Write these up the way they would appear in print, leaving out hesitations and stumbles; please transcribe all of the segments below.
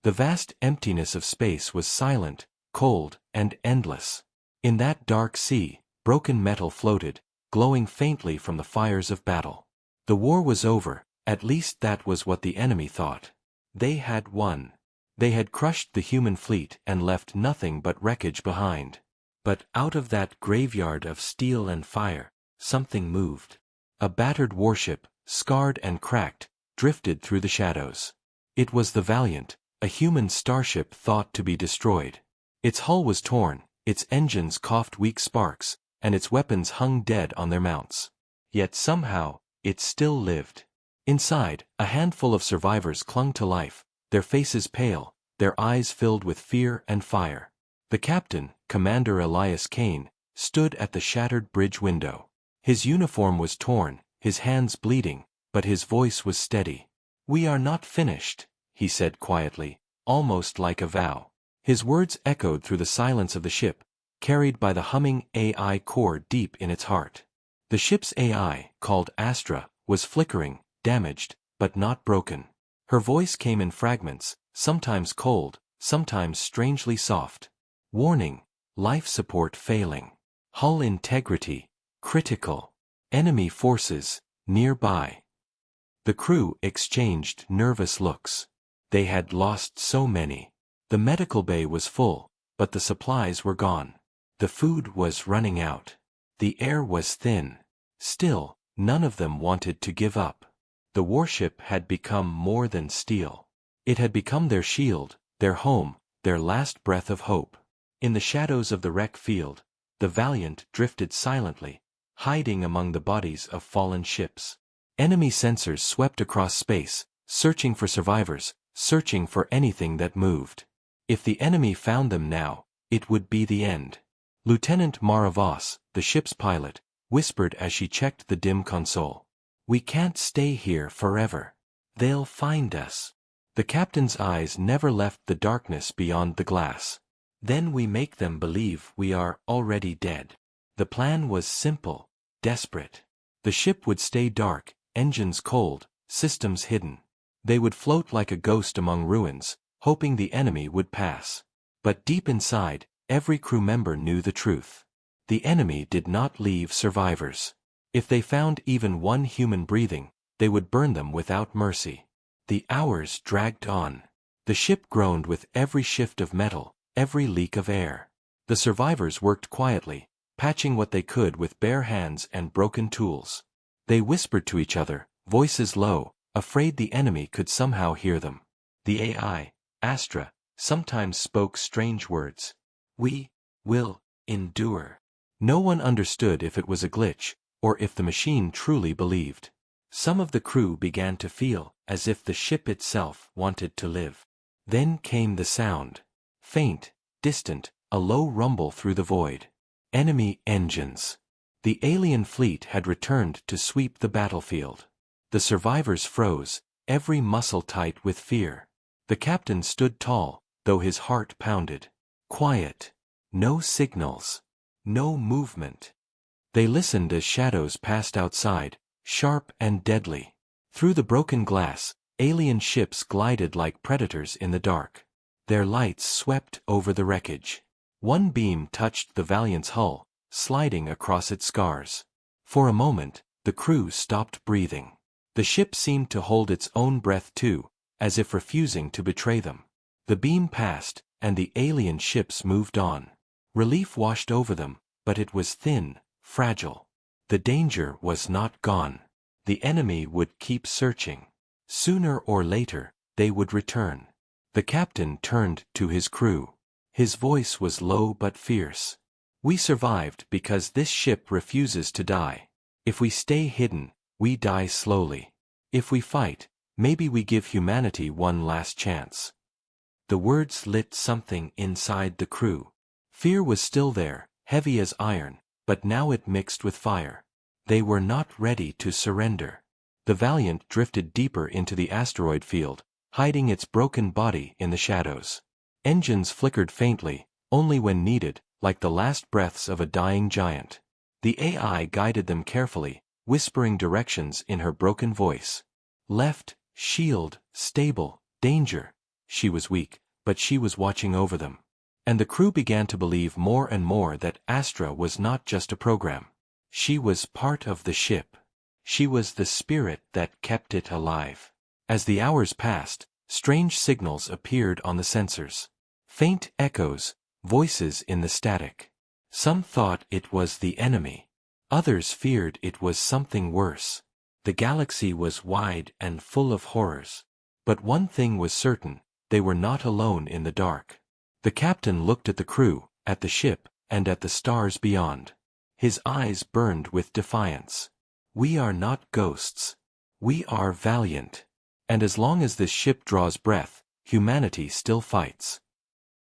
The vast emptiness of space was silent, cold, and endless. In that dark sea, broken metal floated, glowing faintly from the fires of battle. The war was over, at least that was what the enemy thought. They had won. They had crushed the human fleet and left nothing but wreckage behind. But out of that graveyard of steel and fire, something moved. A battered warship, scarred and cracked, drifted through the shadows. It was the Valiant, a human starship thought to be destroyed. Its hull was torn, its engines coughed weak sparks, and its weapons hung dead on their mounts. Yet somehow, it still lived. Inside, a handful of survivors clung to life, their faces pale, their eyes filled with fear and fire. The captain, Commander Elias Kane, stood at the shattered bridge window. His uniform was torn, his hands bleeding, but his voice was steady. "We are not finished," he said quietly, almost like a vow. His words echoed through the silence of the ship, carried by the humming AI core deep in its heart. The ship's AI, called Astra, was flickering, damaged, but not broken. Her voice came in fragments, sometimes cold, sometimes strangely soft. "Warning, life support failing. Hull integrity, critical. Enemy forces, nearby." The crew exchanged nervous looks. They had lost so many. The medical bay was full, but the supplies were gone. The food was running out. The air was thin. Still, none of them wanted to give up. The warship had become more than steel. It had become their shield, their home, their last breath of hope. In the shadows of the wreck field, the Valiant drifted silently, hiding among the bodies of fallen ships. Enemy sensors swept across space, searching for survivors, searching for anything that moved. If the enemy found them now, it would be the end. Lieutenant Mara Voss, the ship's pilot, whispered as she checked the dim console. "We can't stay here forever. They'll find us." The captain's eyes never left the darkness beyond the glass. "Then we make them believe we are already dead." The plan was simple, desperate. The ship would stay dark, engines cold, systems hidden. They would float like a ghost among ruins, hoping the enemy would pass. But deep inside, every crew member knew the truth. The enemy did not leave survivors. If they found even one human breathing, they would burn them without mercy. The hours dragged on. The ship groaned with every shift of metal, every leak of air. The survivors worked quietly, patching what they could with bare hands and broken tools. They whispered to each other, voices low, afraid the enemy could somehow hear them. The AI, Astra, sometimes spoke strange words. "We will endure." No one understood if it was a glitch, or if the machine truly believed. Some of the crew began to feel as if the ship itself wanted to live. Then came the sound. Faint, distant, a low rumble through the void. Enemy engines. The alien fleet had returned to sweep the battlefield. The survivors froze, every muscle tight with fear. The captain stood tall, though his heart pounded. Quiet. No signals. No movement. They listened as shadows passed outside, sharp and deadly. Through the broken glass, alien ships glided like predators in the dark. Their lights swept over the wreckage. One beam touched the Valiant's hull, sliding across its scars. For a moment, the crew stopped breathing. The ship seemed to hold its own breath too, as if refusing to betray them. The beam passed, and the alien ships moved on. Relief washed over them, but it was thin, fragile. The danger was not gone. The enemy would keep searching. Sooner or later, they would return. The captain turned to his crew. His voice was low but fierce. "We survived because this ship refuses to die. If we stay hidden, we die slowly. If we fight, maybe we give humanity one last chance." The words lit something inside the crew. Fear was still there, heavy as iron, but now it mixed with fire. They were not ready to surrender. The Valiant drifted deeper into the asteroid field, hiding its broken body in the shadows. Engines flickered faintly, only when needed, like the last breaths of a dying giant. The AI guided them carefully, whispering directions in her broken voice. Left, shield, stable, danger. She was weak, but she was watching over them. And the crew began to believe more and more that Astra was not just a program. She was part of the ship. She was the spirit that kept it alive. As the hours passed, strange signals appeared on the sensors. Faint echoes, voices in the static. Some thought it was the enemy. Others feared it was something worse. The galaxy was wide and full of horrors. But one thing was certain, they were not alone in the dark. The captain looked at the crew, at the ship, and at the stars beyond. His eyes burned with defiance. We are not ghosts. We are valiant. And as long as this ship draws breath, humanity still fights.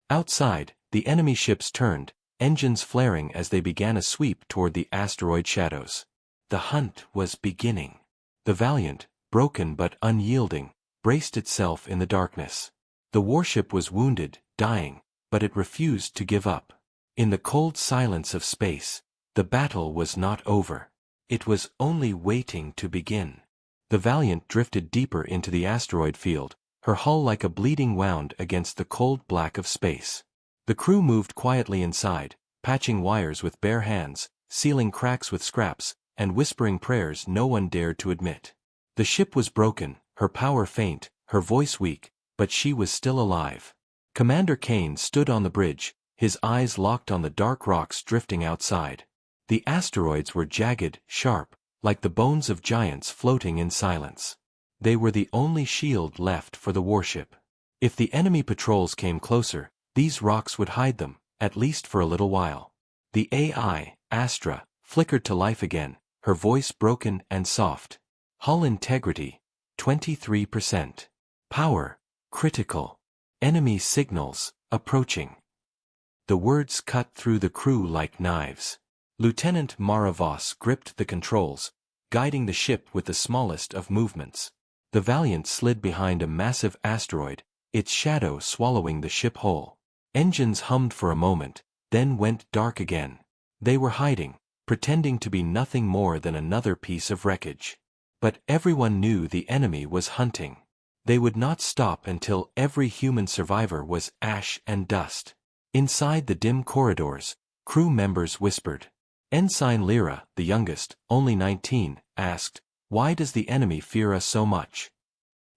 Outside, the enemy ships turned, engines flaring as they began a sweep toward the asteroid shadows. The hunt was beginning. The Valiant, broken but unyielding, braced itself in the darkness. The warship was wounded, dying, but it refused to give up. In the cold silence of space, the battle was not over. It was only waiting to begin. The Valiant drifted deeper into the asteroid field, her hull like a bleeding wound against the cold black of space. The crew moved quietly inside, patching wires with bare hands, sealing cracks with scraps, and whispering prayers no one dared to admit. The ship was broken, her power faint, her voice weak, but she was still alive. Commander Kane stood on the bridge, his eyes locked on the dark rocks drifting outside. The asteroids were jagged, sharp, like the bones of giants floating in silence. They were the only shield left for the warship. If the enemy patrols came closer, these rocks would hide them, at least for a little while. The AI, Astra, flickered to life again, her voice broken and soft. Hull integrity, 23%. Power, critical. Enemy signals, approaching. The words cut through the crew like knives. Lieutenant Maravos gripped the controls, guiding the ship with the smallest of movements. The Valiant slid behind a massive asteroid, its shadow swallowing the ship whole. Engines hummed for a moment, then went dark again. They were hiding, pretending to be nothing more than another piece of wreckage. But everyone knew the enemy was hunting. They would not stop until every human survivor was ash and dust. Inside the dim corridors, crew members whispered. Ensign Lyra, the youngest, only 19, asked, "Why does the enemy fear us so much?"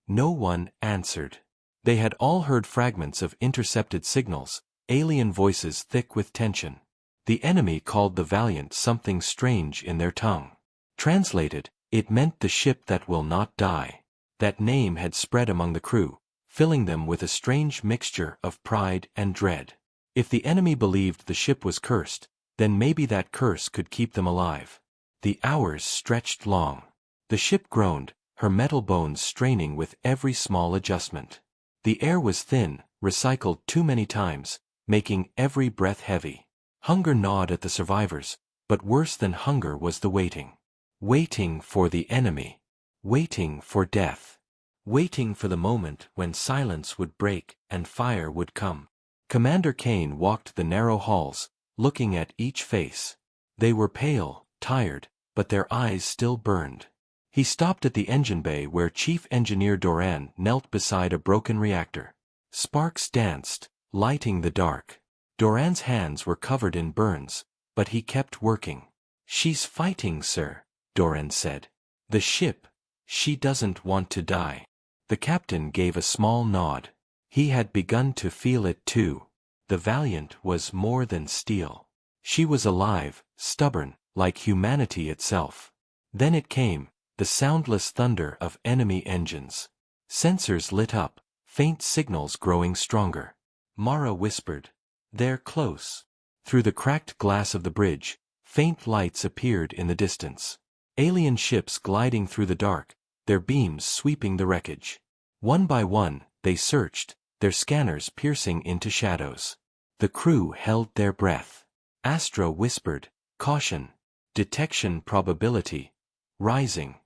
No one answered. They had all heard fragments of intercepted signals, alien voices thick with tension. The enemy called the Valiant something strange in their tongue. Translated, it meant the ship that will not die. That name had spread among the crew, filling them with a strange mixture of pride and dread. If the enemy believed the ship was cursed, then maybe that curse could keep them alive. The hours stretched long. The ship groaned, her metal bones straining with every small adjustment. The air was thin, recycled too many times, making every breath heavy. Hunger gnawed at the survivors, but worse than hunger was the waiting. Waiting for the enemy. Waiting for death. Waiting for the moment when silence would break and fire would come. Commander Kane walked the narrow halls, looking at each face. They were pale, tired, but their eyes still burned. He stopped at the engine bay where Chief Engineer Doran knelt beside a broken reactor. Sparks danced, lighting the dark. Doran's hands were covered in burns, but he kept working. "She's fighting, sir," Doran said. "The ship. She doesn't want to die." The captain gave a small nod. He had begun to feel it too. The Valiant was more than steel. She was alive, stubborn, like humanity itself. Then it came, the soundless thunder of enemy engines. Sensors lit up, faint signals growing stronger. Mara whispered, "They're close." Through the cracked glass of the bridge, faint lights appeared in the distance. Alien ships gliding through the dark, their beams sweeping the wreckage. One by one, they searched, their scanners piercing into shadows. The crew held their breath. Astra whispered, "Caution. Detection probability. Rising."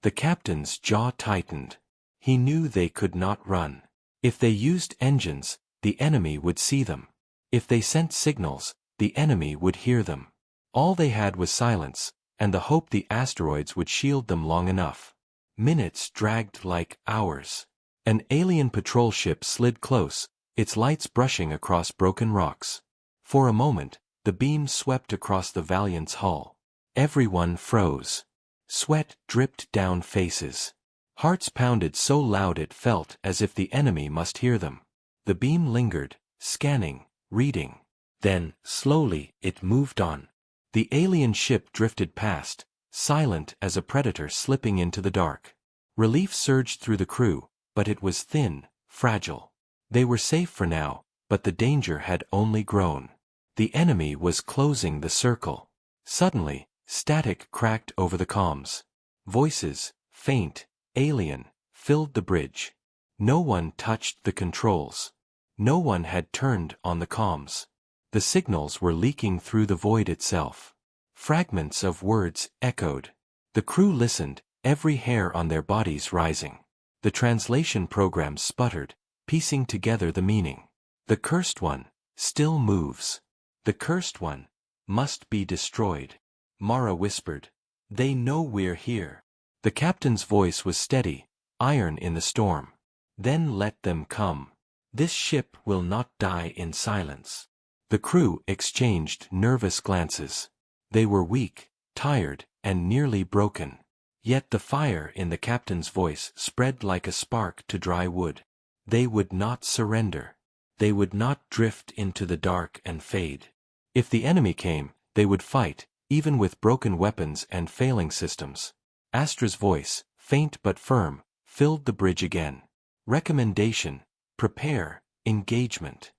The captain's jaw tightened. He knew they could not run. If they used engines, the enemy would see them. If they sent signals, the enemy would hear them. All they had was silence, and the hope the asteroids would shield them long enough. Minutes dragged like hours. An alien patrol ship slid close, its lights brushing across broken rocks. For a moment, the beam swept across the Valiant's hull. Everyone froze. Sweat dripped down faces. Hearts pounded so loud it felt as if the enemy must hear them. The beam lingered, scanning, reading. Then, slowly, it moved on. The alien ship drifted past, silent as a predator slipping into the dark. Relief surged through the crew, but it was thin, fragile. They were safe for now, but the danger had only grown. The enemy was closing the circle. Suddenly, static cracked over the comms. Voices, faint, alien, filled the bridge. No one touched the controls. No one had turned on the comms. The signals were leaking through the void itself. Fragments of words echoed. The crew listened, every hair on their bodies rising. The translation program sputtered, piecing together the meaning. The cursed one still moves. The cursed one must be destroyed. Mara whispered. They know we're here. The captain's voice was steady, iron in the storm. Then let them come. This ship will not die in silence. The crew exchanged nervous glances. They were weak, tired, and nearly broken. Yet the fire in the captain's voice spread like a spark to dry wood. They would not surrender. They would not drift into the dark and fade. If the enemy came, they would fight, even with broken weapons and failing systems. Astra's voice, faint but firm, filled the bridge again. Recommendation: prepare, engagement.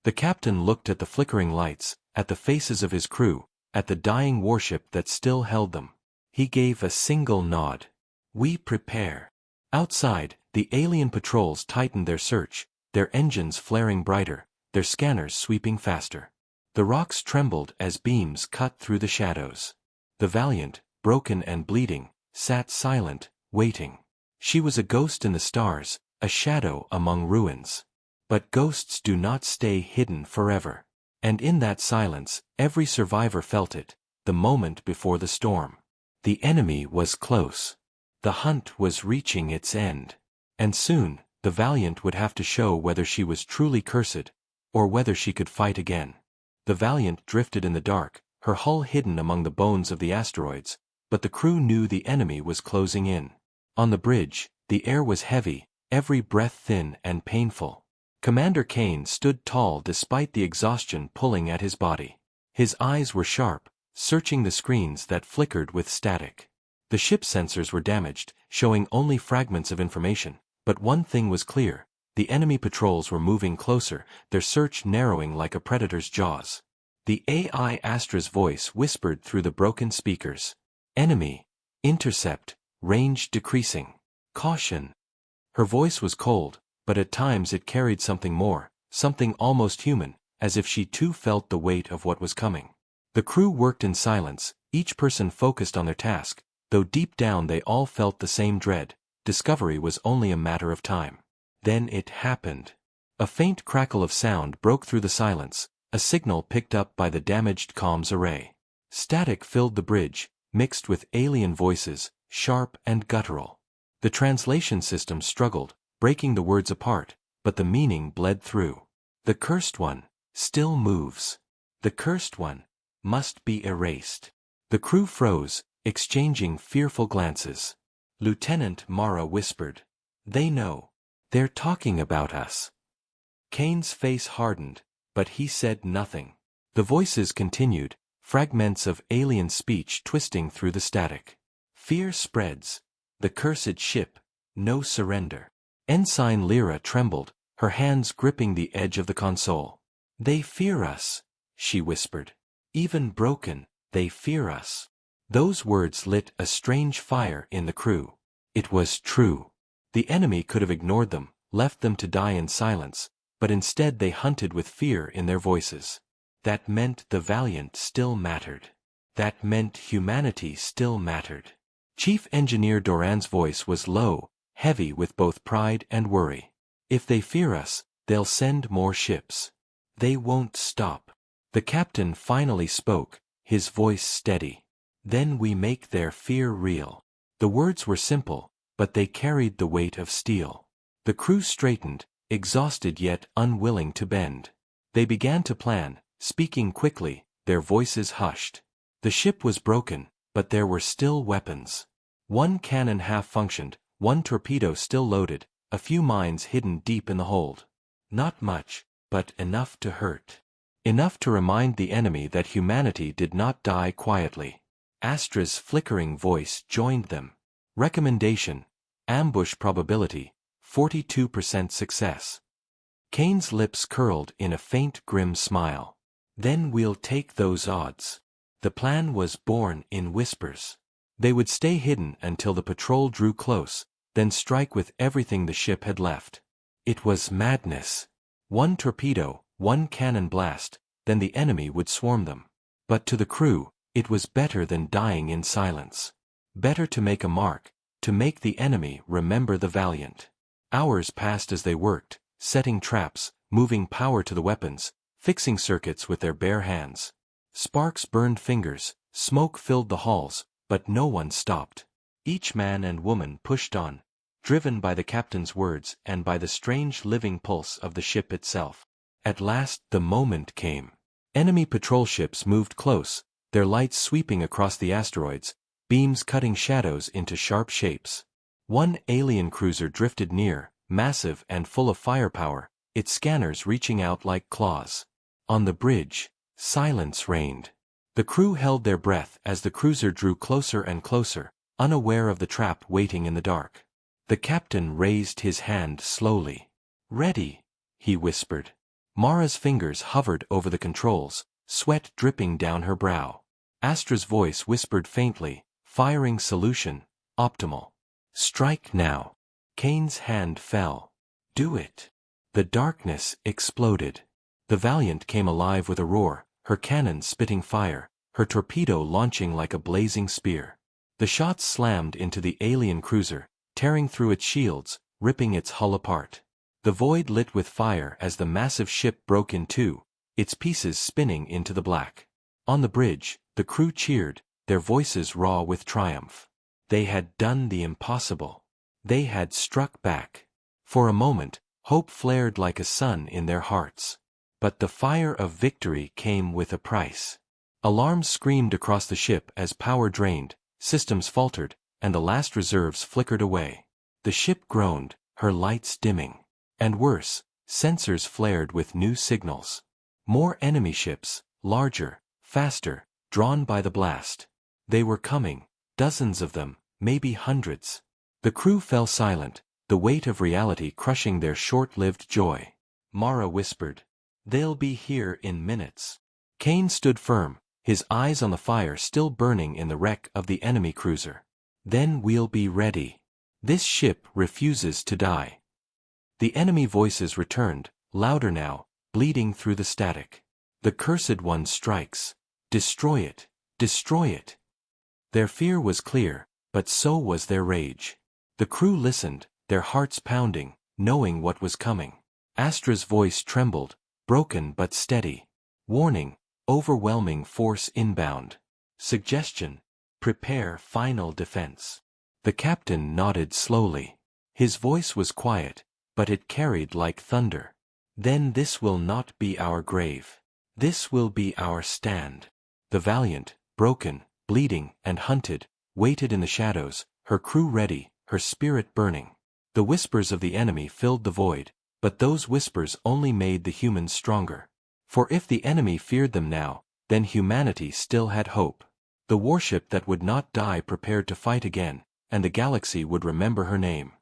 The captain looked at the flickering lights, at the faces of his crew, at the dying warship that still held them. He gave a single nod. We prepare. Outside, the alien patrols tightened their search, their engines flaring brighter, their scanners sweeping faster. The rocks trembled as beams cut through the shadows. The Valiant, broken and bleeding, sat silent, waiting. She was a ghost in the stars, a shadow among ruins. But ghosts do not stay hidden forever. And in that silence, every survivor felt it, the moment before the storm. The enemy was close. The hunt was reaching its end. And soon, the Valiant would have to show whether she was truly cursed, or whether she could fight again. The Valiant drifted in the dark, her hull hidden among the bones of the asteroids, but the crew knew the enemy was closing in. On the bridge, the air was heavy, every breath thin and painful. Commander Kane stood tall despite the exhaustion pulling at his body. His eyes were sharp, searching the screens that flickered with static. The ship's sensors were damaged, showing only fragments of information, but one thing was clear: the enemy patrols were moving closer, their search narrowing like a predator's jaws. The AI Astra's voice whispered through the broken speakers. Enemy. Intercept. Range decreasing. Caution. Her voice was cold, but at times it carried something more, something almost human, as if she too felt the weight of what was coming. The crew worked in silence, each person focused on their task, though deep down they all felt the same dread. Discovery was only a matter of time. Then it happened. A faint crackle of sound broke through the silence, a signal picked up by the damaged comms array. Static filled the bridge, mixed with alien voices, sharp and guttural. The translation system struggled, breaking the words apart, but the meaning bled through. The cursed one still moves. The cursed one must be erased. The crew froze, exchanging fearful glances. Lieutenant Mara whispered. They know. They're talking about us. Kane's face hardened, but he said nothing. The voices continued, fragments of alien speech twisting through the static. Fear spreads. The cursed ship. No surrender. Ensign Lyra trembled, her hands gripping the edge of the console. They fear us, she whispered. Even broken, they fear us. Those words lit a strange fire in the crew. It was true. The enemy could have ignored them, left them to die in silence, but instead they hunted with fear in their voices. That meant the Valiant still mattered. That meant humanity still mattered. Chief Engineer Doran's voice was low, heavy with both pride and worry. If they fear us, they'll send more ships. They won't stop. The captain finally spoke, his voice steady. Then we make their fear real. The words were simple, but they carried the weight of steel. The crew straightened, exhausted yet unwilling to bend. They began to plan, speaking quickly, their voices hushed. The ship was broken, but there were still weapons. One cannon half functioned, one torpedo still loaded, a few mines hidden deep in the hold. Not much, but enough to hurt. Enough to remind the enemy that humanity did not die quietly. Astra's flickering voice joined them. Recommendation: ambush probability, 42% success. Kane's lips curled in a faint grim smile. Then we'll take those odds. The plan was born in whispers. They would stay hidden until the patrol drew close, then strike with everything the ship had left. It was madness. One torpedo, one cannon blast, then the enemy would swarm them. But to the crew, it was better than dying in silence. Better to make a mark, to make the enemy remember the valiant. Hours passed as they worked, setting traps, moving power to the weapons, fixing circuits with their bare hands. Sparks burned fingers, smoke filled the halls, but no one stopped. Each man and woman pushed on, driven by the captain's words and by the strange living pulse of the ship itself. At last the moment came. Enemy patrol ships moved close, their lights sweeping across the asteroids, beams cutting shadows into sharp shapes. One alien cruiser drifted near, massive and full of firepower, its scanners reaching out like claws. On the bridge, silence reigned. The crew held their breath as the cruiser drew closer and closer, unaware of the trap waiting in the dark. The captain raised his hand slowly. "Ready," he whispered. Mara's fingers hovered over the controls, sweat dripping down her brow. Astra's voice whispered faintly, "Firing solution, optimal. Strike now." Kane's hand fell. "Do it." The darkness exploded. The Valiant came alive with a roar, her cannon spitting fire, her torpedo launching like a blazing spear. The shots slammed into the alien cruiser, tearing through its shields, ripping its hull apart. The void lit with fire as the massive ship broke in two, its pieces spinning into the black. On the bridge, the crew cheered, their voices raw with triumph. They had done the impossible. They had struck back. For a moment, hope flared like a sun in their hearts. But the fire of victory came with a price. Alarms screamed across the ship as power drained, systems faltered, and the last reserves flickered away. The ship groaned, her lights dimming. And worse, sensors flared with new signals. More enemy ships, larger, faster, drawn by the blast. They were coming, dozens of them, maybe hundreds. The crew fell silent, the weight of reality crushing their short-lived joy. Mara whispered, "They'll be here in minutes." Kane stood firm, his eyes on the fire still burning in the wreck of the enemy cruiser. "Then we'll be ready. This ship refuses to die." The enemy voices returned, louder now, bleeding through the static. "The Cursed One strikes. Destroy it, destroy it." Their fear was clear, but so was their rage. The crew listened, their hearts pounding, knowing what was coming. Astra's voice trembled, broken but steady. Warning, overwhelming force inbound. Suggestion, prepare final defense. The captain nodded slowly. His voice was quiet, but it carried like thunder. "Then this will not be our grave. This will be our stand." The Valiant, broken, bleeding, and hunted, waited in the shadows, her crew ready, her spirit burning. The whispers of the enemy filled the void, but those whispers only made the humans stronger. For if the enemy feared them now, then humanity still had hope. The warship that would not die prepared to fight again, and the galaxy would remember her name.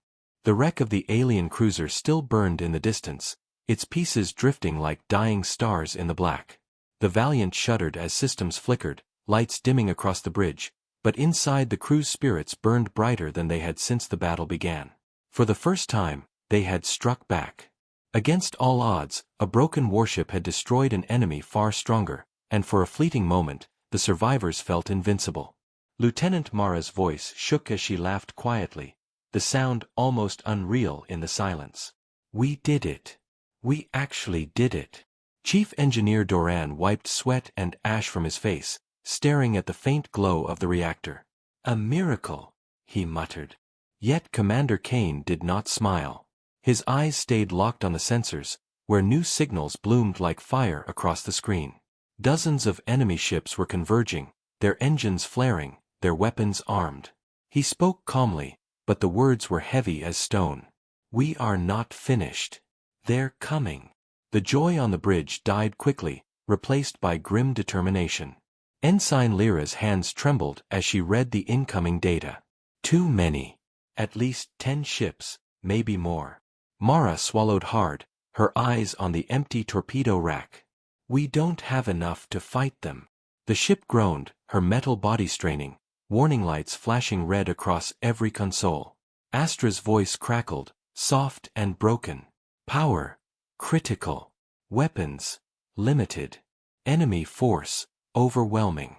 The wreck of the alien cruiser still burned in the distance, its pieces drifting like dying stars in the black. The Valiant shuddered as systems flickered, lights dimming across the bridge, but inside the crew's spirits burned brighter than they had since the battle began. For the first time, they had struck back. Against all odds, a broken warship had destroyed an enemy far stronger, and for a fleeting moment, the survivors felt invincible. Lieutenant Mara's voice shook as she laughed quietly, the sound almost unreal in the silence. "We did it. We actually did it." Chief Engineer Doran wiped sweat and ash from his face, staring at the faint glow of the reactor. "A miracle," he muttered. Yet Commander Kane did not smile. His eyes stayed locked on the sensors, where new signals bloomed like fire across the screen. Dozens of enemy ships were converging, their engines flaring, their weapons armed. He spoke calmly, but the words were heavy as stone. "We are not finished. They're coming." The joy on the bridge died quickly, replaced by grim determination. Ensign Lyra's hands trembled as she read the incoming data. Too many. At least 10 ships, maybe more. Mara swallowed hard, her eyes on the empty torpedo rack. "We don't have enough to fight them." The ship groaned, her metal body straining, warning lights flashing red across every console. Astra's voice crackled, soft and broken. "Power, critical. Weapons, limited. Enemy force, overwhelming."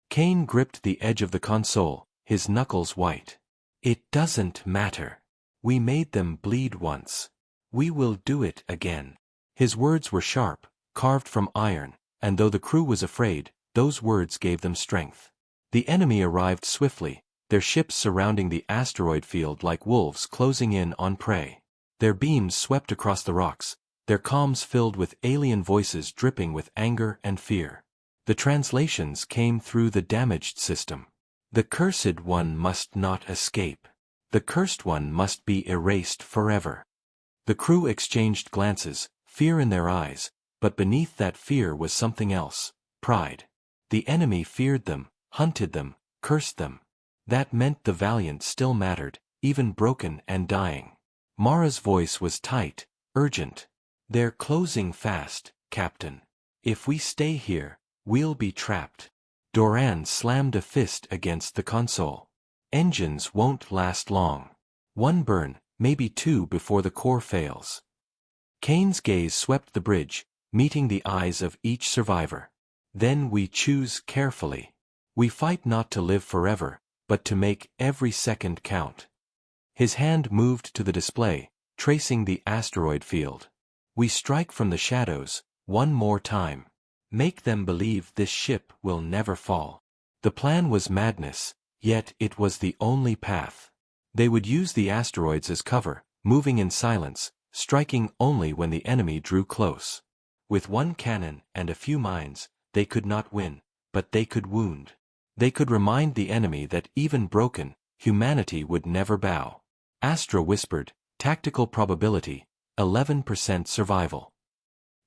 Kane gripped the edge of the console, his knuckles white. "It doesn't matter. We made them bleed once. We will do it again." His words were sharp, carved from iron, and though the crew was afraid, those words gave them strength. The enemy arrived swiftly, their ships surrounding the asteroid field like wolves closing in on prey. Their beams swept across the rocks, their comms filled with alien voices dripping with anger and fear. The translations came through the damaged system. "The cursed one must not escape. The cursed one must be erased forever." The crew exchanged glances, fear in their eyes, but beneath that fear was something else: pride. The enemy feared them, hunted them, cursed them. That meant the Valiant still mattered, even broken and dying. Mara's voice was tight, urgent. "They're closing fast, Captain. If we stay here, we'll be trapped." Doran slammed a fist against the console. "Engines won't last long. One burn, maybe two before the core fails." Kane's gaze swept the bridge, meeting the eyes of each survivor. "Then we choose carefully. We fight not to live forever, but to make every second count." His hand moved to the display, tracing the asteroid field. "We strike from the shadows, one more time. Make them believe this ship will never fall." The plan was madness, yet it was the only path. They would use the asteroids as cover, moving in silence, striking only when the enemy drew close. With one cannon and a few mines, they could not win, but they could wound. They could remind the enemy that even broken, humanity would never bow. Astra whispered, "Tactical probability, 11% survival."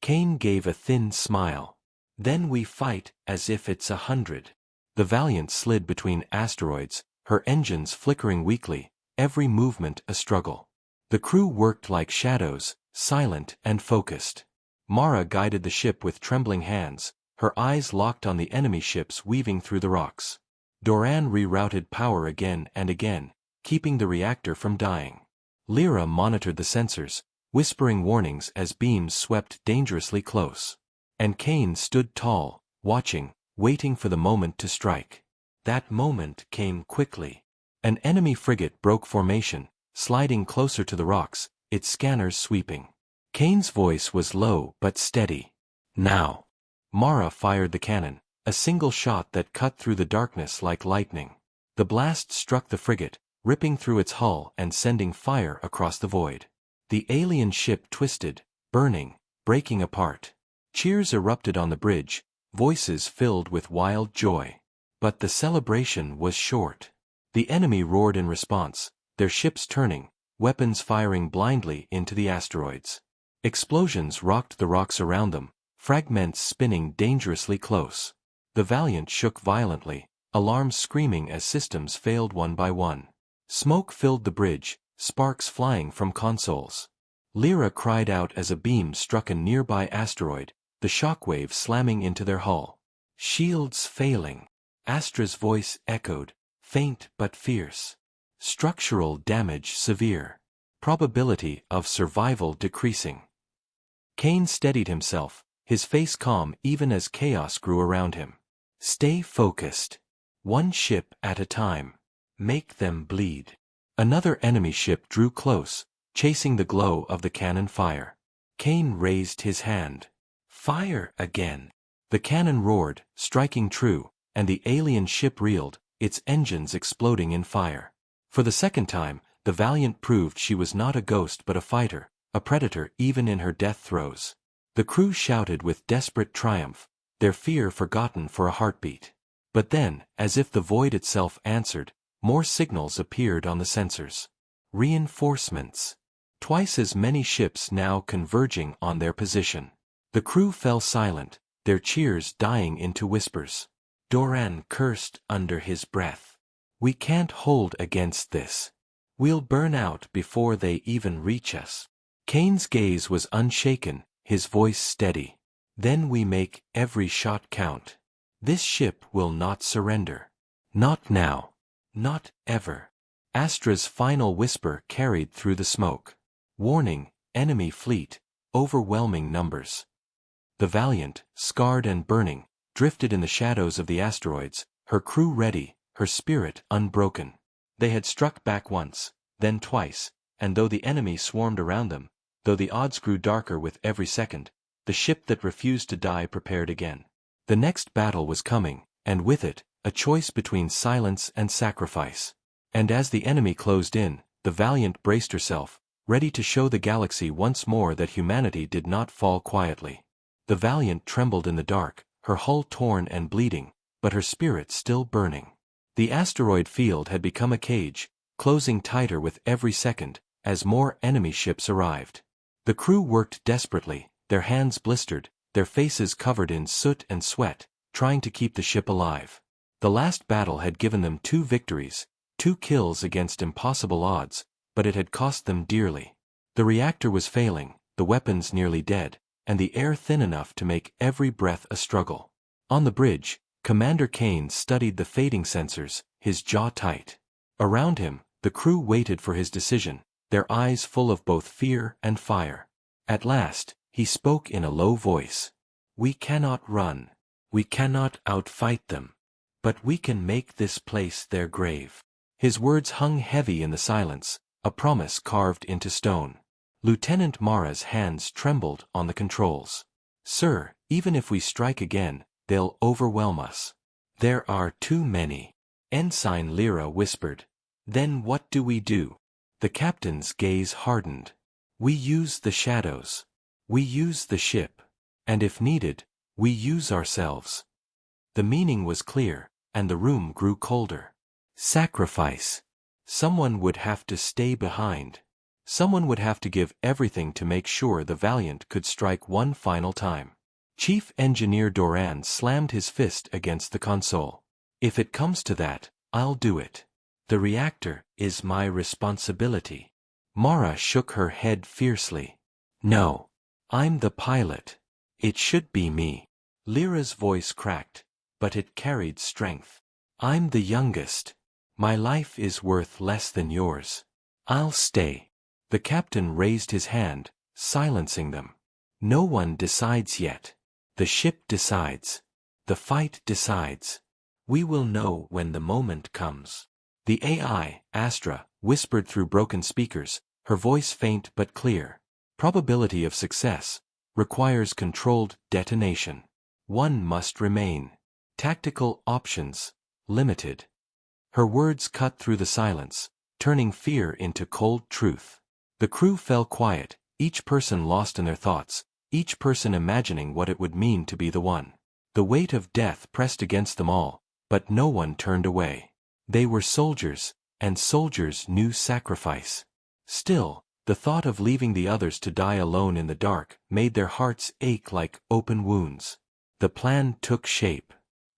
Kane gave a thin smile. "Then we fight as if it's 100. The Valiant slid between asteroids, her engines flickering weakly, every movement a struggle. The crew worked like shadows, silent and focused. Mara guided the ship with trembling hands, her eyes locked on the enemy ships weaving through the rocks. Doran rerouted power again and again, keeping the reactor from dying. Lyra monitored the sensors, whispering warnings as beams swept dangerously close. And Kane stood tall, watching, waiting for the moment to strike. That moment came quickly. An enemy frigate broke formation, sliding closer to the rocks, its scanners sweeping. Kane's voice was low but steady. "Now." Mara fired the cannon, a single shot that cut through the darkness like lightning. The blast struck the frigate, ripping through its hull and sending fire across the void. The alien ship twisted, burning, breaking apart. Cheers erupted on the bridge, voices filled with wild joy. But the celebration was short. The enemy roared in response, their ships turning, weapons firing blindly into the asteroids. Explosions rocked the rocks around them, fragments spinning dangerously close. The Valiant shook violently, alarms screaming as systems failed one by one. Smoke filled the bridge, sparks flying from consoles. Lyra cried out as a beam struck a nearby asteroid, the shockwave slamming into their hull. "Shields failing." Astra's voice echoed, faint but fierce. "Structural damage severe. Probability of survival decreasing." Kane steadied himself, his face calm even as chaos grew around him. "Stay focused. One ship at a time. Make them bleed." Another enemy ship drew close, chasing the glow of the cannon fire. Kane raised his hand. "Fire again." The cannon roared, striking true, and the alien ship reeled, its engines exploding in fire. For the second time, the the Valiant proved she was not a ghost but a fighter, a predator even in her death throes. The crew shouted with desperate triumph, their fear forgotten for a heartbeat. But then, as if the void itself answered, more signals appeared on the sensors. Reinforcements. Twice as many ships now converging on their position. The crew fell silent, their cheers dying into whispers. Doran cursed under his breath. We can't hold against this. We'll burn out before they even reach us. Kane's gaze was unshaken, his voice steady. Then we make every shot count. This ship will not surrender. Not now. Not ever. Astra's final whisper carried through the smoke. Warning, enemy fleet, overwhelming numbers. The Valiant, scarred and burning, drifted in the shadows of the asteroids, her crew ready, her spirit unbroken. They had struck back once, then twice, and though the enemy swarmed around them, though the odds grew darker with every second, the ship that refused to die prepared again. The next battle was coming, and with it, a choice between silence and sacrifice. And as the enemy closed in, the Valiant braced herself, ready to show the galaxy once more that humanity did not fall quietly. The Valiant trembled in the dark, her hull torn and bleeding, but her spirit still burning. The asteroid field had become a cage, closing tighter with every second, as more enemy ships arrived. The crew worked desperately, their hands blistered, their faces covered in soot and sweat, trying to keep the ship alive. The last battle had given them 2 victories, 2 kills against impossible odds, but it had cost them dearly. The reactor was failing, the weapons nearly dead, and the air thin enough to make every breath a struggle. On the bridge, Commander Kane studied the fading sensors, his jaw tight. Around him, the crew waited for his decision, their eyes full of both fear and fire. At last, he spoke in a low voice. We cannot run. We cannot outfight them. But we can make this place their grave. His words hung heavy in the silence, a promise carved into stone. Lieutenant Mara's hands trembled on the controls. Sir, even if we strike again, they'll overwhelm us. There are too many. Ensign Lyra whispered. Then what do we do? The captain's gaze hardened. We use the shadows. We use the ship. And if needed, we use ourselves. The meaning was clear, and the room grew colder. Sacrifice. Someone would have to stay behind. Someone would have to give everything to make sure the Valiant could strike one final time. Chief Engineer Doran slammed his fist against the console. If it comes to that, I'll do it. The reactor is my responsibility. Mara shook her head fiercely. No. I'm the pilot. It should be me. Lyra's voice cracked, but it carried strength. I'm the youngest. My life is worth less than yours. I'll stay. The captain raised his hand, silencing them. No one decides yet. The ship decides. The fight decides. We will know when the moment comes. The AI, Astra, whispered through broken speakers, her voice faint but clear. Probability of success requires controlled detonation. One must remain. Tactical options limited. Her words cut through the silence, turning fear into cold truth. The crew fell quiet, each person lost in their thoughts, each person imagining what it would mean to be the one. The weight of death pressed against them all, but no one turned away. They were soldiers, and soldiers knew sacrifice. Still, the thought of leaving the others to die alone in the dark made their hearts ache like open wounds. The plan took shape.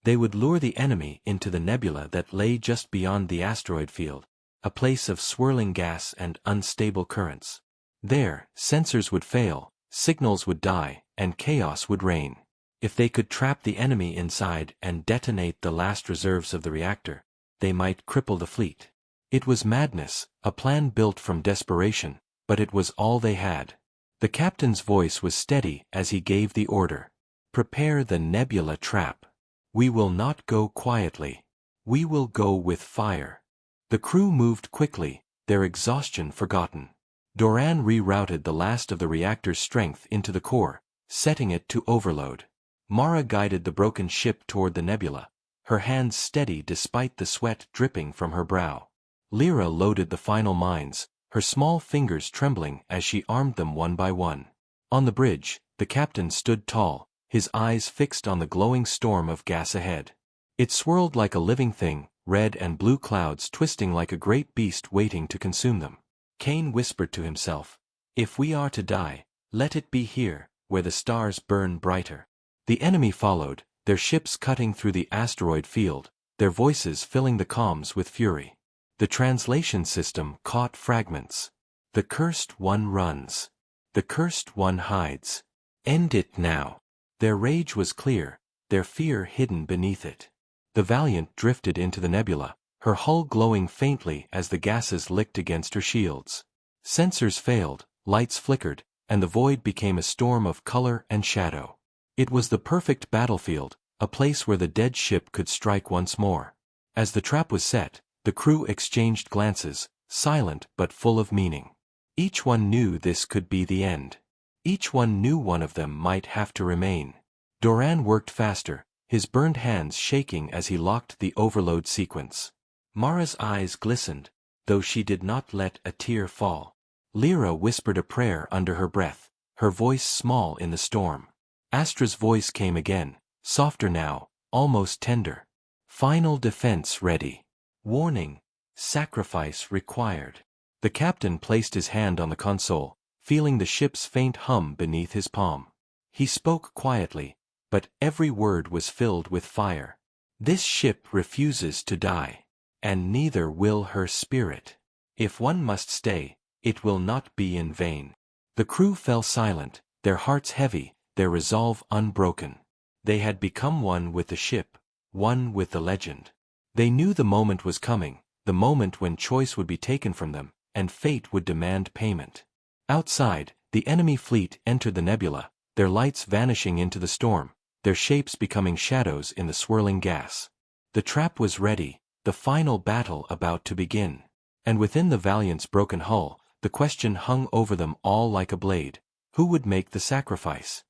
They would lure the enemy into the nebula that lay just beyond the asteroid field, a place of swirling gas and unstable currents. There, sensors would fail, signals would die, and chaos would reign. If they could trap the enemy inside and detonate the last reserves of the reactor, they might cripple the fleet. It was madness, a plan built from desperation, but it was all they had. The captain's voice was steady as he gave the order. Prepare the nebula trap. We will not go quietly. We will go with fire. The crew moved quickly, their exhaustion forgotten. Doran rerouted the last of the reactor's strength into the core, setting it to overload. Mara guided the broken ship toward the nebula, her hands steady despite the sweat dripping from her brow. Lyra loaded the final mines, her small fingers trembling as she armed them one by one. On the bridge, the captain stood tall, his eyes fixed on the glowing storm of gas ahead. It swirled like a living thing, red and blue clouds twisting like a great beast waiting to consume them. Kane whispered to himself, "If we are to die, let it be here, where the stars burn brighter." The enemy followed, their ships cutting through the asteroid field, their voices filling the comms with fury. The translation system caught fragments. "The cursed one runs. The cursed one hides. End it now." Their rage was clear, their fear hidden beneath it. The Valiant drifted into the nebula, her hull glowing faintly as the gases licked against her shields. Sensors failed, lights flickered, and the void became a storm of color and shadow. It was the perfect battlefield, a place where the dead ship could strike once more. As the trap was set, the crew exchanged glances, silent but full of meaning. Each one knew this could be the end. Each one knew one of them might have to remain. Doran worked faster, his burned hands shaking as he locked the overload sequence. Mara's eyes glistened, though she did not let a tear fall. Lyra whispered a prayer under her breath, her voice small in the storm. Astra's voice came again, softer now, almost tender. "Final defense ready. Warning, sacrifice required." The captain placed his hand on the console, feeling the ship's faint hum beneath his palm. He spoke quietly, but every word was filled with fire. "This ship refuses to die. And neither will her spirit. If one must stay, it will not be in vain." The crew fell silent, their hearts heavy, their resolve unbroken. They had become one with the ship, one with the legend. They knew the moment was coming, the moment when choice would be taken from them, and fate would demand payment. Outside, the enemy fleet entered the nebula, their lights vanishing into the storm, their shapes becoming shadows in the swirling gas. The trap was ready, the final battle about to begin. And within the Valiant's broken hull, the question hung over them all like a blade: who would make the sacrifice?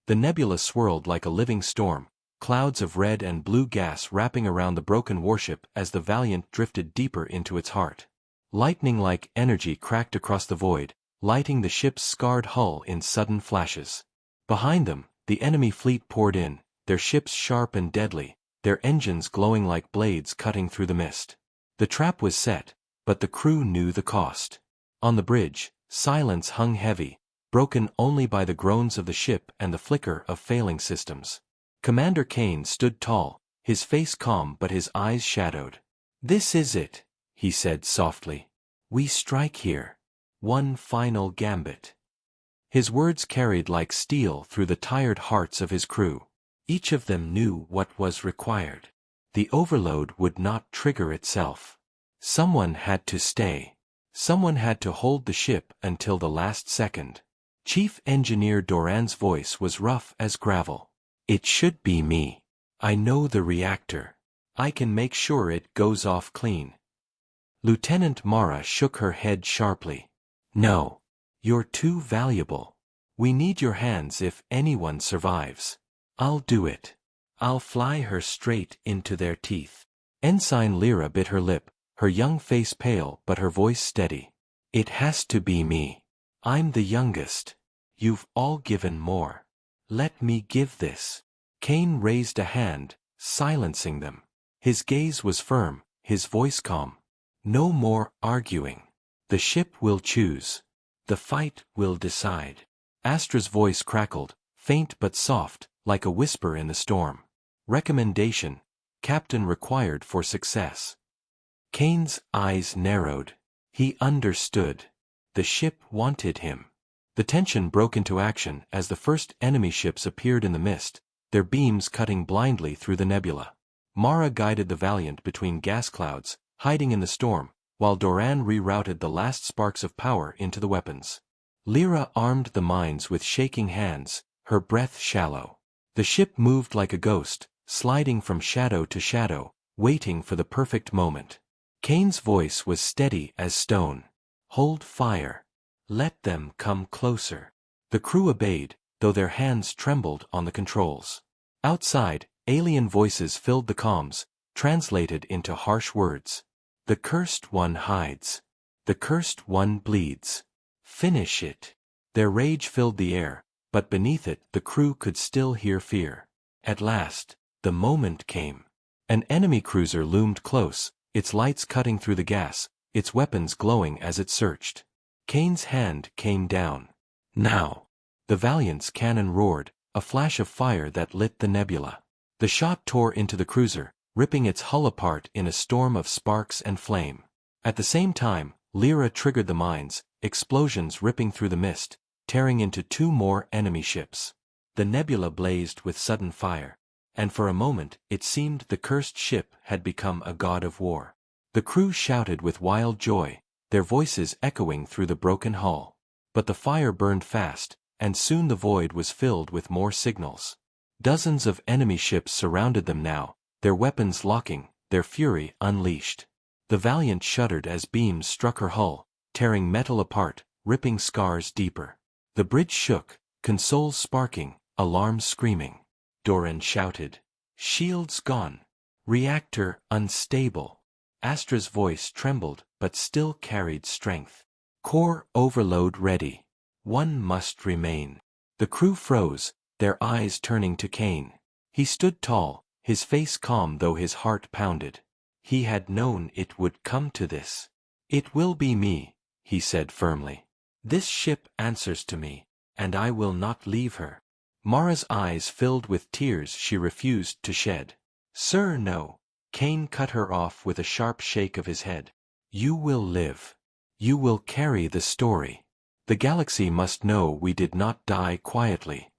The nebula swirled like a living storm, clouds of red and blue gas wrapping around the broken warship as the Valiant drifted deeper into its heart. Lightning-like energy cracked across the void, lighting the ship's scarred hull in sudden flashes. Behind them, the enemy fleet poured in, their ships sharp and deadly, their engines glowing like blades cutting through the mist. The trap was set, but the crew knew the cost. On the bridge, silence hung heavy, broken only by the groans of the ship and the flicker of failing systems. Commander Kane stood tall, his face calm but his eyes shadowed. "This is it," he said softly. "We strike here. One final gambit." His words carried like steel through the tired hearts of his crew. Each of them knew what was required. The overload would not trigger itself. Someone had to stay. Someone had to hold the ship until the last second. Chief Engineer Doran's voice was rough as gravel. "It should be me. I know the reactor. I can make sure it goes off clean." Lieutenant Mara shook her head sharply. "No. You're too valuable. We need your hands if anyone survives." "I'll do it. I'll fly her straight into their teeth." Ensign Lyra bit her lip, her young face pale but her voice steady. "It has to be me. I'm the youngest. You've all given more. Let me give this." Kane raised a hand, silencing them. His gaze was firm, his voice calm. "No more arguing. The ship will choose. The fight will decide." Astra's voice crackled, faint but soft, like a whisper in the storm. "Recommendation. Captain required for success." Kane's eyes narrowed. He understood. The ship wanted him. The tension broke into action as the first enemy ships appeared in the mist, their beams cutting blindly through the nebula. Mara guided the Valiant between gas clouds, hiding in the storm, while Doran rerouted the last sparks of power into the weapons. Lyra armed the mines with shaking hands, her breath shallow. The ship moved like a ghost, sliding from shadow to shadow, waiting for the perfect moment. Kane's voice was steady as stone. "Hold fire. Let them come closer." The crew obeyed, though their hands trembled on the controls. Outside, alien voices filled the comms, translated into harsh words. The cursed one hides. The cursed one bleeds. Finish it. Their rage filled the air, but beneath it the crew could still hear fear. At last, the moment came. An enemy cruiser loomed close, its lights cutting through the gas, its weapons glowing as it searched. Kane's hand came down. Now! The Valiant's cannon roared, a flash of fire that lit the nebula. The shot tore into the cruiser, ripping its hull apart in a storm of sparks and flame. At the same time, Lyra triggered the mines, explosions ripping through the mist, tearing into 2 more enemy ships. The nebula blazed with sudden fire, and for a moment it seemed the cursed ship had become a god of war. The crew shouted with wild joy, their voices echoing through the broken hull. But the fire burned fast, and soon the void was filled with more signals. Dozens of enemy ships surrounded them now, their weapons locking, their fury unleashed. The Valiant shuddered as beams struck her hull, tearing metal apart, ripping scars deeper. The bridge shook, consoles sparking, alarms screaming. Doran shouted. Shields gone. Reactor unstable. Astra's voice trembled, but still carried strength. Core overload ready. One must remain. The crew froze, their eyes turning to Kane. He stood tall, his face calm though his heart pounded. He had known it would come to this. It will be me, he said firmly. This ship answers to me, and I will not leave her. Mara's eyes filled with tears she refused to shed. Sir, no. Kane cut her off with a sharp shake of his head. You will live. You will carry the story. The galaxy must know we did not die quietly.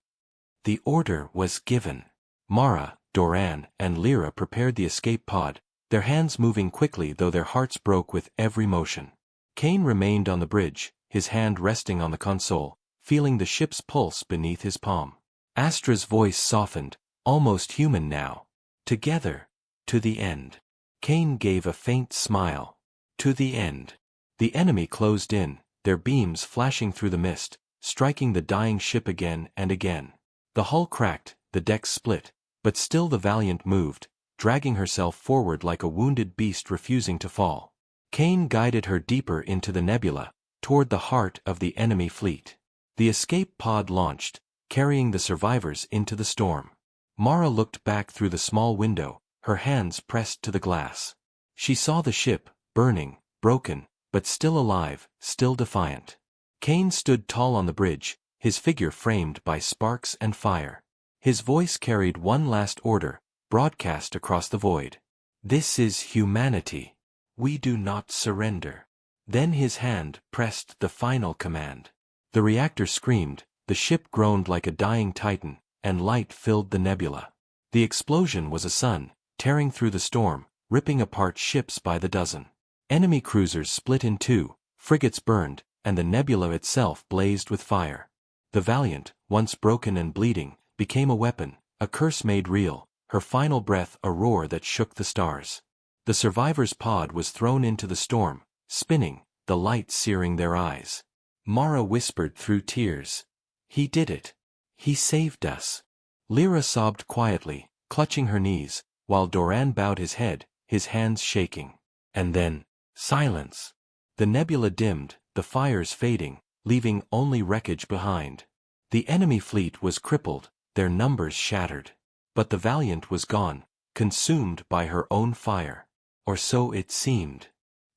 The order was given. Mara, Doran, and Lyra prepared the escape pod, their hands moving quickly though their hearts broke with every motion. Kane remained on the bridge, his hand resting on the console, feeling the ship's pulse beneath his palm. Astra's voice softened, almost human now. Together. To the end. Kane gave a faint smile. To the end. The enemy closed in, their beams flashing through the mist, striking the dying ship again and again. The hull cracked, the decks split, but still the Valiant moved, dragging herself forward like a wounded beast refusing to fall. Kane guided her deeper into the nebula, toward the heart of the enemy fleet. The escape pod launched, carrying the survivors into the storm. Mara looked back through the small window, her hands pressed to the glass. She saw the ship, burning, broken, but still alive, still defiant. Kane stood tall on the bridge, his figure framed by sparks and fire. His voice carried one last order, broadcast across the void. This is humanity. We do not surrender. Then his hand pressed the final command. The reactor screamed, the ship groaned like a dying titan, and light filled the nebula. The explosion was a sun, tearing through the storm, ripping apart ships by the dozen. Enemy cruisers split in 2, frigates burned, and the nebula itself blazed with fire. The Valiant, once broken and bleeding, became a weapon, a curse made real, her final breath a roar that shook the stars. The survivors' pod was thrown into the storm, spinning, the light searing their eyes. Mara whispered through tears. He did it. He saved us. Lyra sobbed quietly, clutching her knees, while Doran bowed his head, his hands shaking. And then, silence. The nebula dimmed, the fires fading, leaving only wreckage behind. The enemy fleet was crippled, their numbers shattered. But the Valiant was gone, consumed by her own fire. Or so it seemed.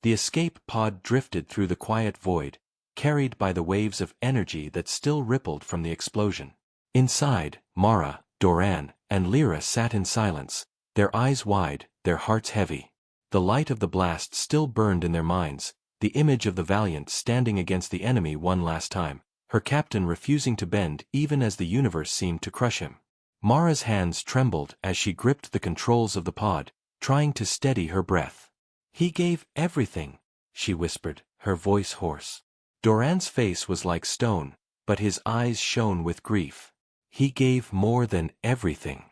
The escape pod drifted through the quiet void, carried by the waves of energy that still rippled from the explosion. Inside, Mara, Doran, and Lyra sat in silence, their eyes wide, their hearts heavy. The light of the blast still burned in their minds, the image of the Valiant standing against the enemy one last time, her captain refusing to bend even as the universe seemed to crush him. Mara's hands trembled as she gripped the controls of the pod, trying to steady her breath. He gave everything, she whispered, her voice hoarse. Doran's face was like stone, but his eyes shone with grief. He gave more than everything.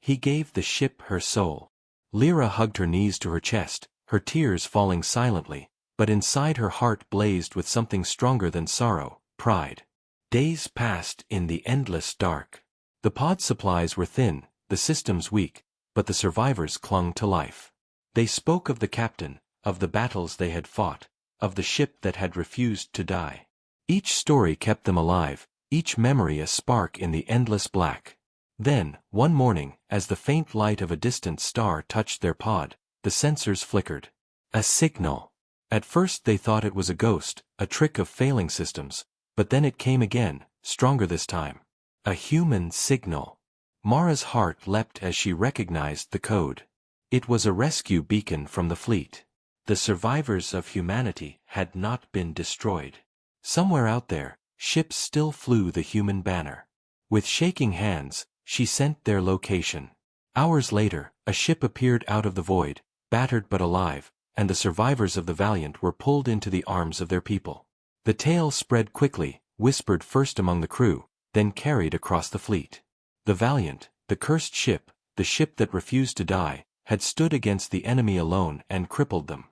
He gave the ship her soul. Lyra hugged her knees to her chest, her tears falling silently, but inside her heart blazed with something stronger than sorrow, pride. Days passed in the endless dark. The pod supplies were thin, the systems weak, but the survivors clung to life. They spoke of the captain, of the battles they had fought, of the ship that had refused to die. Each story kept them alive, each memory a spark in the endless black. Then, one morning, as the faint light of a distant star touched their pod, the sensors flickered. A signal. At first they thought it was a ghost, a trick of failing systems, but then it came again, stronger this time. A human signal. Mara's heart leapt as she recognized the code. It was a rescue beacon from the fleet. The survivors of humanity had not been destroyed. Somewhere out there, ships still flew the human banner. With shaking hands, she sent their location. Hours later, a ship appeared out of the void, battered but alive, and the survivors of the Valiant were pulled into the arms of their people. The tale spread quickly, whispered first among the crew, then carried across the fleet. The Valiant, the cursed ship, the ship that refused to die, had stood against the enemy alone and crippled them.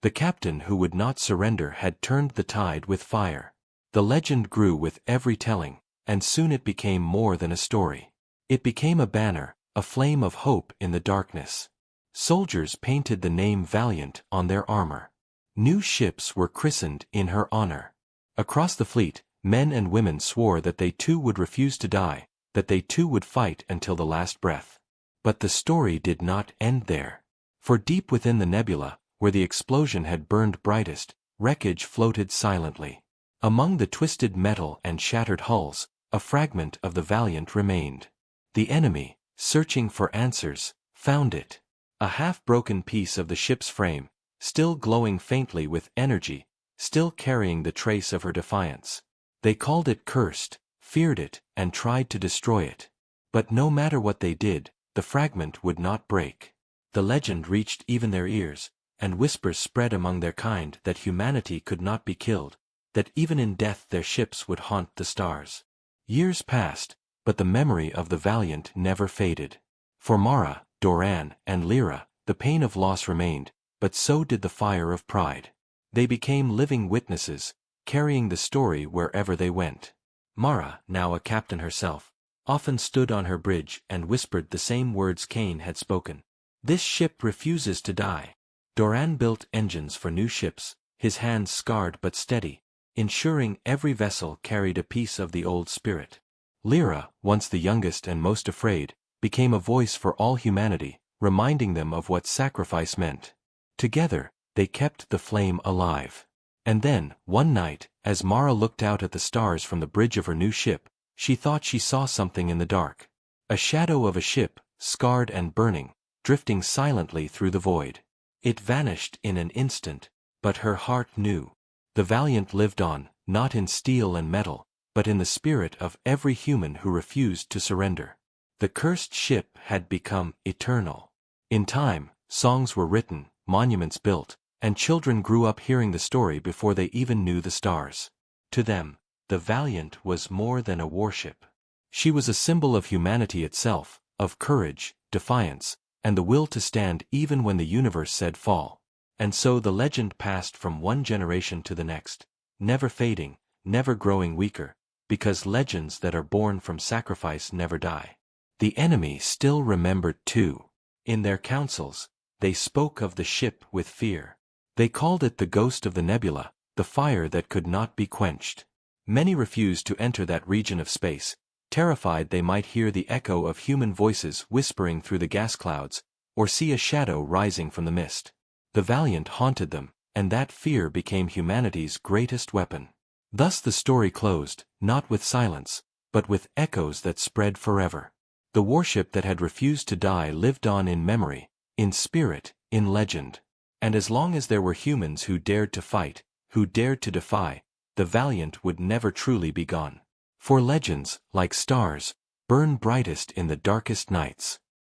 The captain who would not surrender had turned the tide with fire. The legend grew with every telling, and soon it became more than a story. It became a banner, a flame of hope in the darkness. Soldiers painted the name Valiant on their armor. New ships were christened in her honor. Across the fleet, men and women swore that they too would refuse to die, that they too would fight until the last breath. But the story did not end there. For deep within the nebula, where the explosion had burned brightest, wreckage floated silently. Among the twisted metal and shattered hulls, a fragment of the Valiant remained. The enemy, searching for answers, found it. A half-broken piece of the ship's frame, still glowing faintly with energy, still carrying the trace of her defiance. They called it cursed, feared it, and tried to destroy it. But no matter what they did, the fragment would not break. The legend reached even their ears, and whispers spread among their kind that humanity could not be killed, that even in death their ships would haunt the stars. Years passed, but the memory of the Valiant never faded. For Mara, Doran, and Lyra, the pain of loss remained, but so did the fire of pride. They became living witnesses, carrying the story wherever they went. Mara, now a captain herself, often stood on her bridge and whispered the same words Cain had spoken. "This ship refuses to die." Doran built engines for new ships, his hands scarred but steady, ensuring every vessel carried a piece of the old spirit. Lyra, once the youngest and most afraid, became a voice for all humanity, reminding them of what sacrifice meant. Together, they kept the flame alive. And then, one night, as Mara looked out at the stars from the bridge of her new ship, she thought she saw something in the dark. A shadow of a ship, scarred and burning, drifting silently through the void. It vanished in an instant, but her heart knew. The Valiant lived on, not in steel and metal, but in the spirit of every human who refused to surrender. The cursed ship had become eternal. In time, songs were written, monuments built, and children grew up hearing the story before they even knew the stars. To them, the Valiant was more than a warship. She was a symbol of humanity itself, of courage, defiance, and the will to stand even when the universe said fall. And so the legend passed from one generation to the next, never fading, never growing weaker, because legends that are born from sacrifice never die. The enemy still remembered too. In their councils, they spoke of the ship with fear. They called it the ghost of the nebula, the fire that could not be quenched. Many refused to enter that region of space, terrified they might hear the echo of human voices whispering through the gas clouds, or see a shadow rising from the mist. The Valiant haunted them, and that fear became humanity's greatest weapon. Thus the story closed, not with silence, but with echoes that spread forever. The warship that had refused to die lived on in memory, in spirit, in legend. And as long as there were humans who dared to fight, who dared to defy, the Valiant would never truly be gone. For legends, like stars, burn brightest in the darkest nights.